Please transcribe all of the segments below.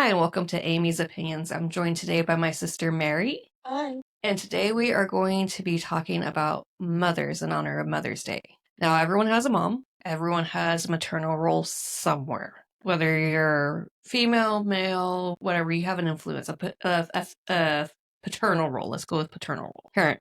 Hi, and welcome to Amy's Opinions. I'm joined today by my sister Mary, Hi. and today we are going to be talking about mothers in honor of Mother's Day. Now, everyone has a mom, everyone has a maternal role somewhere. Whether you're female, male, whatever, you have an influence, a paternal role. Let's go with paternal role,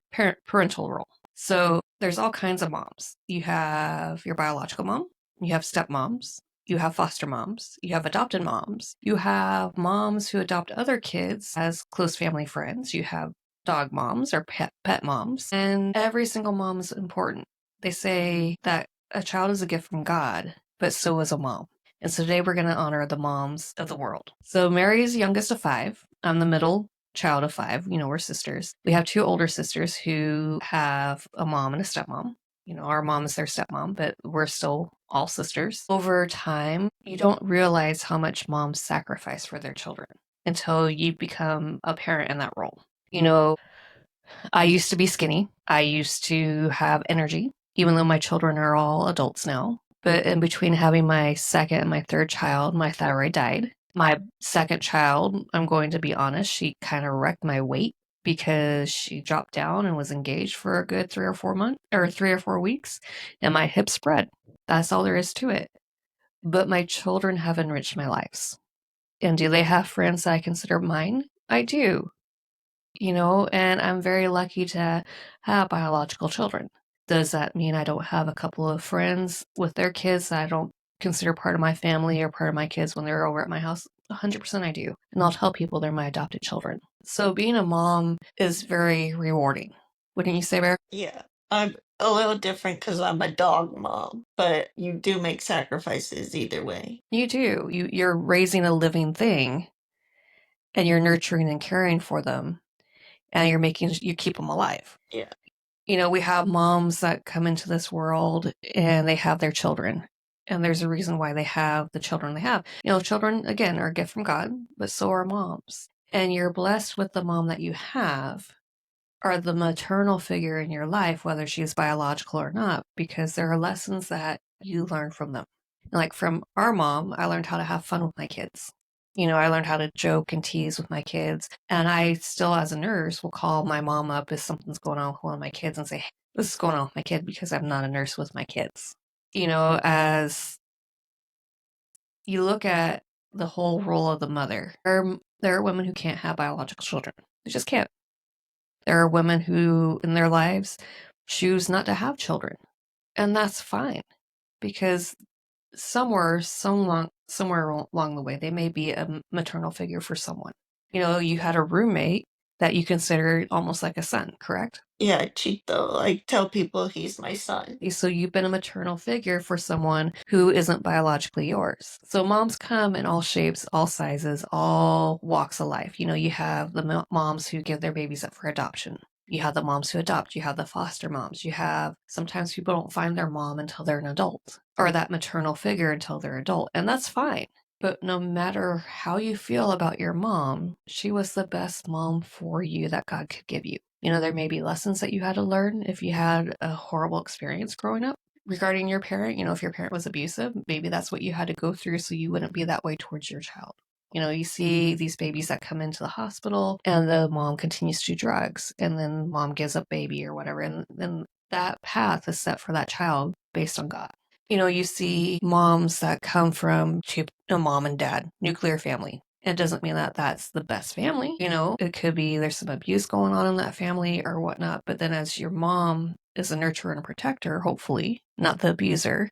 parental role. So there's all kinds of moms. You have your biological mom, you have stepmoms, you have foster moms, you have adopted moms, you have moms who adopt other kids as close family friends, you have dog moms or pet moms, and every single mom is important. They say that a child is a gift from God, but so is a mom. And so today we're going to honor the moms of the world. So Mary's youngest of five. I'm the middle child of five. We're sisters. We have two older sisters who have a mom and a stepmom. Our mom is their stepmom, but we're still all sisters. Over time, you don't realize how much moms sacrifice for their children until you become a parent in that role. I used to be skinny. I used to have energy, even though my children are all adults now. But in between having my second and my third child, my thyroid died. My second child, I'm going to be honest, she kind of wrecked my weight because she dropped down and was engaged for a good 3 or 4 months or 3 or 4 weeks, and my hip spread. That's all there is to it. But my children have enriched my lives. And do they have friends that I consider mine? I do. And I'm very lucky to have biological children. Does that mean I don't have a couple of friends with their kids that I don't consider part of my family or part of my kids when they're over at my house? 100% I do. And I'll tell people they're my adopted children. So being a mom is very rewarding. Wouldn't you say, Bear? Yeah, I'm a little different because I'm a dog mom, but you do make sacrifices either way. You do. You're raising a living thing and you're nurturing and caring for them and you keep them alive. Yeah. We have moms that come into this world and they have their children. And there's a reason why they have the children they have. Children, again, are a gift from God, but so are moms. And you're blessed with the mom that you have or the maternal figure in your life, whether she's biological or not, because there are lessons that you learn from them. Like from our mom, I learned how to have fun with my kids. I learned how to joke and tease with my kids. And I still, as a nurse, will call my mom up if something's going on with one of my kids and say, hey, this is going on with my kid because I'm not a nurse with my kids. As you look at the whole role of the mother, there are women who can't have biological children. They just can't. There are women who, in their lives, choose not to have children. And that's fine because somewhere along the way, they may be a maternal figure for someone. You had a roommate that you considered almost like a son, correct? Yeah, I cheat though. I tell people he's my son. So you've been a maternal figure for someone who isn't biologically yours. So moms come in all shapes, all sizes, all walks of life. You have the moms who give their babies up for adoption. You have the moms who adopt. You have the foster moms. You have sometimes people don't find their mom until they're an adult or that maternal figure until they're adult. And that's fine. But no matter how you feel about your mom, she was the best mom for you that God could give you. There may be lessons that you had to learn if you had a horrible experience growing up regarding your parent. If your parent was abusive, maybe that's what you had to go through so you wouldn't be that way towards your child. You see these babies that come into the hospital and the mom continues to do drugs and then mom gives up baby or whatever. And then that path is set for that child based on God. You see moms that come from a mom and dad, nuclear family. It doesn't mean that that's the best family. It could be there's some abuse going on in that family or whatnot. But then as your mom is a nurturer and a protector, hopefully, not the abuser,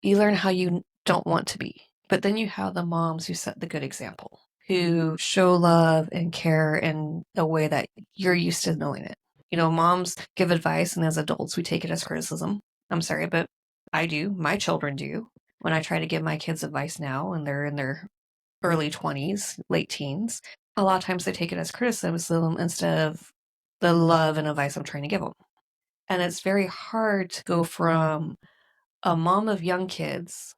you learn how you don't want to be. But then you have the moms who set the good example, who show love and care in a way that you're used to knowing it. Moms give advice, and as adults, we take it as criticism. I'm sorry, but I do. My children do. When I try to give my kids advice now, and they're in their early 20s, late teens, a lot of times they take it as criticism instead of the love and advice I'm trying to give them. And it's very hard to go from a mom of young kids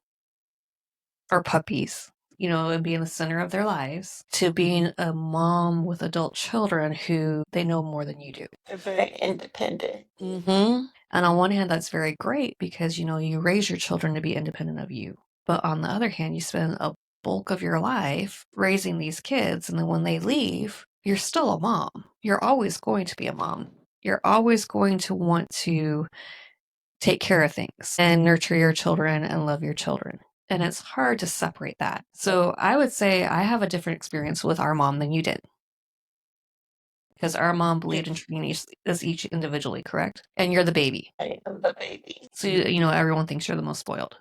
or puppies, and being the center of their lives, to being a mom with adult children who they know more than you do. They're very independent. Mm-hmm. And on one hand, that's very great because, you raise your children to be independent of you. But on the other hand, you spend a bulk of your life raising these kids, and then when they leave, you're still a mom. You're always going to be a mom. You're always going to want to take care of things and nurture your children and love your children. And it's hard to separate that. So I would say I have a different experience with our mom than you did. Because our mom believed in treating us each individually, correct? And you're the baby. I am the baby. So, everyone thinks you're the most spoiled.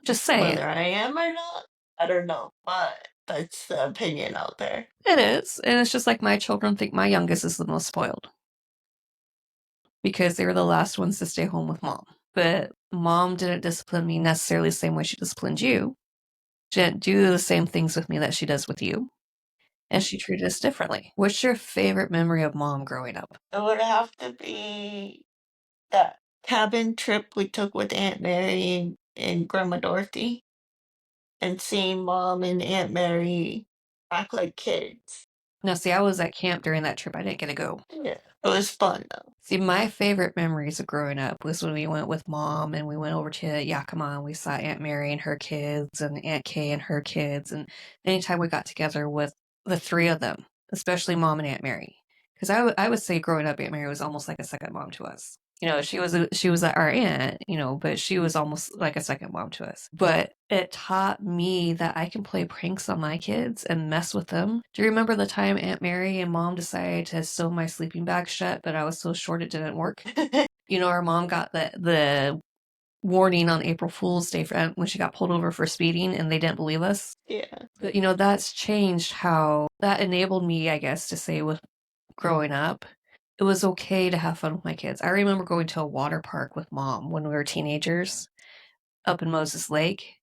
Just say Whether I am or not, I don't know. But that's the opinion out there. it is. And it's just like my children think my youngest is the most spoiled. Because they were the last ones to stay home with mom. But mom didn't discipline me necessarily the same way she disciplined you. She didn't do the same things with me that she does with you. And she treated us differently. What's your favorite memory of mom growing up? It would have to be that cabin trip we took with Aunt Mary and Grandma Dorothy, and seeing Mom and Aunt Mary act like kids. Now, see, I was at camp during that trip. I didn't get to go. Yeah, it was fun though. See, my favorite memories of growing up was when we went with mom and we went over to Yakima and we saw Aunt Mary and her kids and Aunt Kay and her kids. And anytime we got together with the three of them, especially mom and Aunt Mary, because I would say growing up, Aunt Mary was almost like a second mom to us. She was our aunt, but she was almost like a second mom to us. But it taught me that I can play pranks on my kids and mess with them. Do you remember the time Aunt Mary and mom decided to sew my sleeping bag shut, but I was so short it didn't work? Our mom got the warning on April Fool's Day when she got pulled over for speeding and they didn't believe us. Yeah. But, that's changed how that enabled me, I guess, to say with growing up, it was okay to have fun with my kids. I remember going to a water park with mom when we were teenagers up in Moses Lake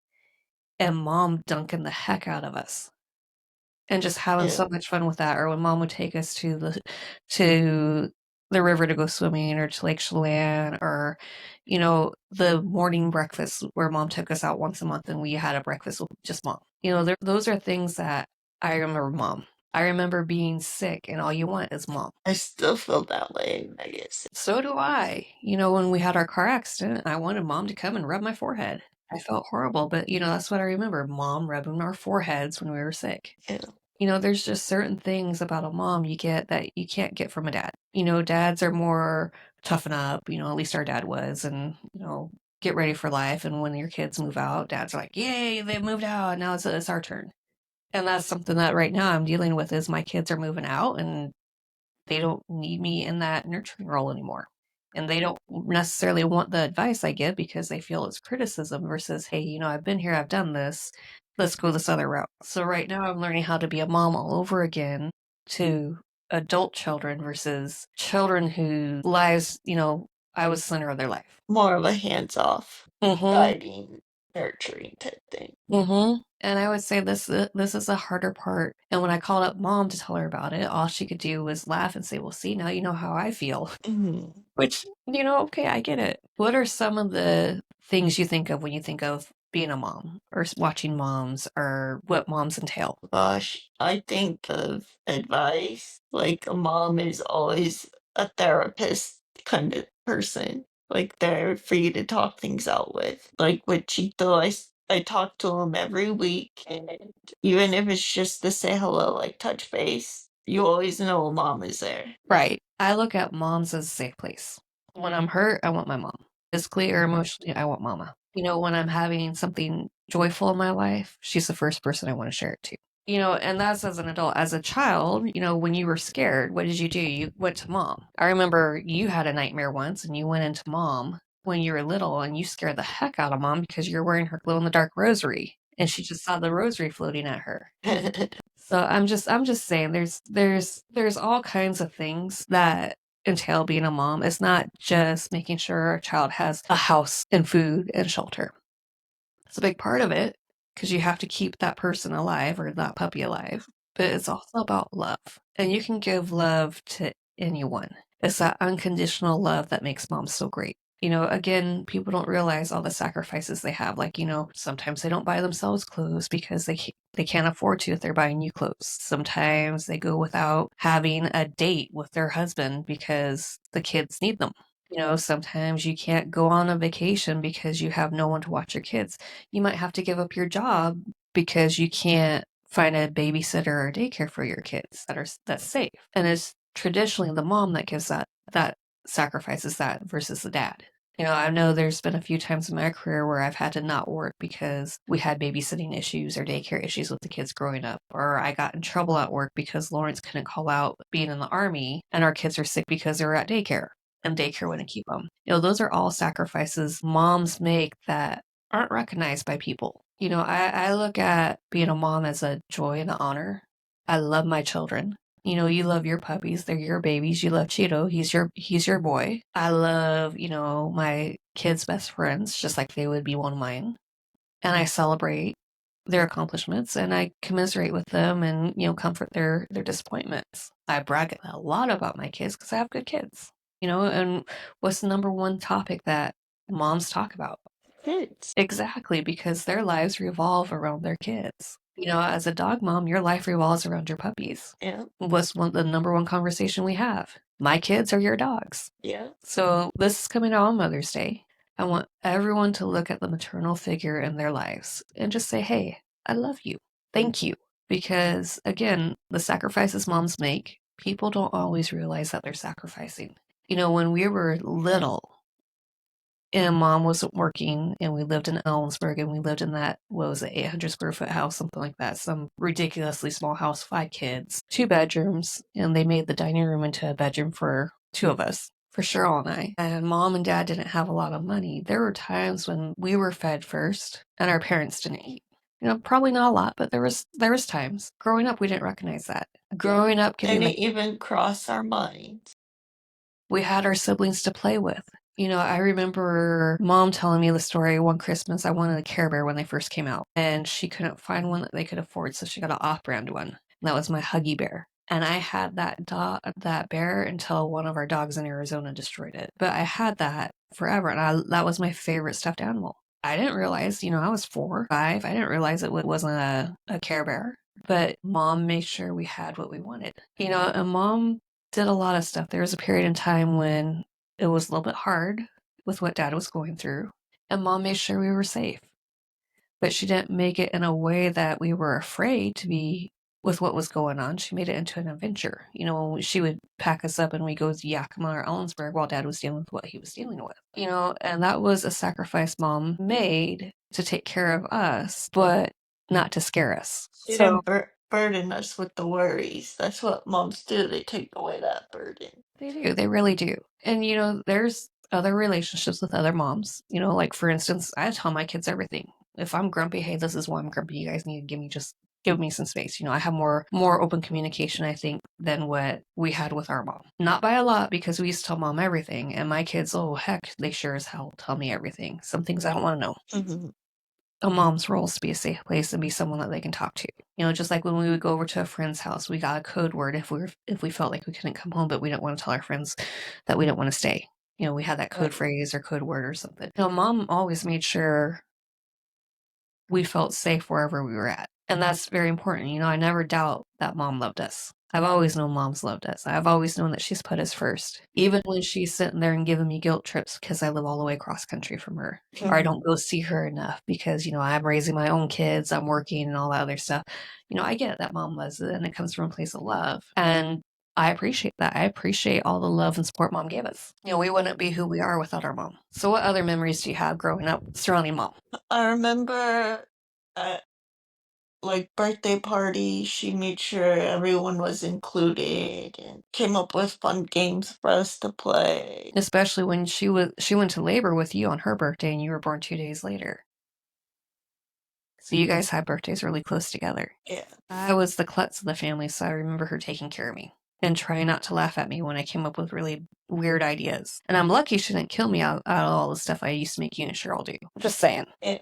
and mom dunking the heck out of us and just having so much fun with that. Or when mom would take us to the river to go swimming or to Lake Chelan or, the morning breakfast where mom took us out once a month and we had a breakfast with just mom. Those are things that I remember mom. I remember being sick and all you want is mom. I still feel that way, I guess. So do I. When we had our car accident, I wanted mom to come and rub my forehead. I felt horrible, but that's what I remember. Mom rubbing our foreheads when we were sick. Yeah. There's just certain things about a mom you get that you can't get from a dad. Dads are more toughen up, at least our dad was, and, get ready for life. And when your kids move out, dads are like, yay, they moved out. Now it's our turn. And that's something that right now I'm dealing with is my kids are moving out and they don't need me in that nurturing role anymore. And they don't necessarily want the advice I give because they feel it's criticism versus, hey, I've been here, I've done this. Let's go this other route. So right now I'm learning how to be a mom all over again to adult children versus children whose lives, I was center of their life. More of a hands-off, guiding, nurturing type thing. And I would say this is a harder part. And when I called up mom to tell her about it, all she could do was laugh and say, well, see, now you know how I feel. Which, okay, I get it. What are some of the things you think of when you think of being a mom or watching moms or what moms entail? Gosh, I think of advice. Like a mom is always a therapist kind of person. Like there for you to talk things out with. Like with Chito, I talk to him every week, and even if it's just to say hello, like touch base, you always know a mom is there. Right. I look at moms as a safe place. When I'm hurt, I want my mom. Physically or emotionally, I want mama. When I'm having something joyful in my life, she's the first person I want to share it to. And that's as an adult. As a child, when you were scared, what did you do? You went to mom. I remember you had a nightmare once and you went into mom when you were little and you scared the heck out of mom because you're wearing her glow in the dark rosary and she just saw the rosary floating at her. So I'm just saying there's all kinds of things that entail being a mom. It's not just making sure a child has a house and food and shelter. It's a big part of it because you have to keep that person alive or that puppy alive. But it's also about love. And you can give love to anyone. It's that unconditional love that makes moms so great. Again, people don't realize all the sacrifices they have. Like, sometimes they don't buy themselves clothes because they can't afford to if they're buying you clothes. Sometimes they go without having a date with their husband because the kids need them. Sometimes you can't go on a vacation because you have no one to watch your kids. You might have to give up your job because you can't find a babysitter or daycare for your kids that's safe. And it's traditionally the mom that gives that sacrifices that versus the dad. I know there's been a few times in my career where I've had to not work because we had babysitting issues or daycare issues with the kids growing up, or I got in trouble at work because Lawrence couldn't call out being in the Army and our kids are sick because they were at daycare and daycare wouldn't keep them. Those are all sacrifices moms make that aren't recognized by people. I look at being a mom as a joy and an honor. I love my children. You love your puppies. They're your babies. You love Cheeto. He's your boy. I love, my kids' best friends, just like they would be one of mine. And I celebrate their accomplishments and I commiserate with them and, comfort their disappointments. I brag a lot about my kids because I have good kids. And what's the number one topic that moms talk about? Kids. Exactly, because their lives revolve around their kids. As a dog mom, your life revolves around your puppies. Yeah. What's the number one conversation we have? My kids are your dogs. Yeah. So this is coming out on Mother's Day. I want everyone to look at the maternal figure in their lives and just say, hey, I love you. Thank you. Because again, the sacrifices moms make, people don't always realize that they're sacrificing. When we were little, and mom wasn't working and we lived in Ellensburg and we lived in that, what was it, 800 square foot house, something like that, some ridiculously small house, 5 kids, 2 bedrooms, and they made the dining room into a bedroom for 2 of us, for Cheryl and I. And mom and dad didn't have a lot of money. There were times when we were fed first and our parents didn't eat. Probably not a lot, but there was times. Growing up, we didn't recognize that. Growing up, And it even crossed our minds. We had our siblings to play with. I remember mom telling me the story one Christmas. I wanted a Care Bear when they first came out, and she couldn't find one that they could afford, so she got an off-brand one. And that was my Huggy Bear. And I had that bear until one of our dogs in Arizona destroyed it. But I had that forever, and that was my favorite stuffed animal. I didn't realize, I was 4, 5. I didn't realize it wasn't a Care Bear. But mom made sure we had what we wanted. And mom did a lot of stuff. There was a period in time when it was a little bit hard with what dad was going through, and mom made sure we were safe. But she didn't make it in a way that we were afraid to be with what was going on. She made it into an adventure. She would pack us up and we go to Yakima or Ellensburg while dad was dealing with what he was dealing with. And that was a sacrifice mom made to take care of us, but not to scare us. She didn't burden us with the worries. That's what moms do. They take away that burden. They do. They really do. And, there's other relationships with other moms. Like, for instance, I tell my kids everything. If I'm grumpy, hey, this is why I'm grumpy. You guys need to give me some space. I have more open communication, I think, than what we had with our mom. Not by a lot, because we used to tell mom everything. And my kids, oh, heck, they sure as hell tell me everything. Some things I don't want to know. Mm-hmm. A mom's role is to be a safe place and be someone that they can talk to. Just like when we would go over to a friend's house, we got a code word if we felt like we couldn't come home, but we didn't want to tell our friends that we didn't want to stay. We had that code phrase or code word or something. Mom always made sure we felt safe wherever we were at. And that's very important. I never doubt that mom loved us. I've always known mom's loved us. I've always known that she's put us first. Even when she's sitting there and giving me guilt trips because I live all the way across country from her. Or I don't go see her enough because, I'm raising my own kids, I'm working and all that other stuff. I get that mom loves it and it comes from a place of love. And I appreciate that. I appreciate all the love and support mom gave us. We wouldn't be who we are without our mom. So what other memories do you have growing up surrounding mom? I remember at birthday parties, she made sure everyone was included and came up with fun games for us to play. Especially when she went to labor with you on her birthday and you were born 2 days later. So you guys had birthdays really close together. Yeah. I was the klutz of the family, so I remember her taking care of me and trying not to laugh at me when I came up with really weird ideas. And I'm lucky she didn't kill me out of all the stuff I used to make you and Cheryl do. Just saying. Yeah.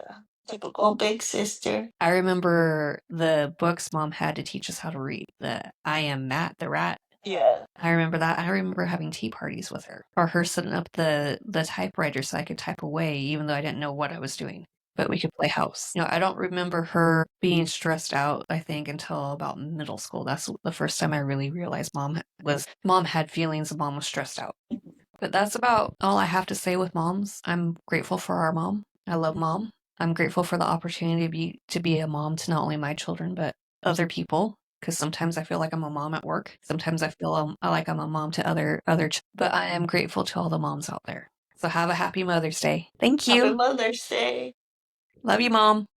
Typical big sister. I remember the books mom had to teach us how to read. The I Am Matt the Rat. Yeah. I remember that. I remember having tea parties with her. Or her setting up the typewriter so I could type away even though I didn't know what I was doing. But we could play house. I don't remember her being stressed out, I think, until about middle school. That's the first time I really realized mom had feelings and mom was stressed out. But that's about all I have to say with moms. I'm grateful for our mom. I love mom. I'm grateful for the opportunity to be a mom to not only my children, but other people. Because sometimes I feel like I'm a mom at work. Sometimes I feel like I'm a mom to but I am grateful to all the moms out there. So have a happy Mother's Day. Thank Happy you. Mother's Day. Love you, Mom.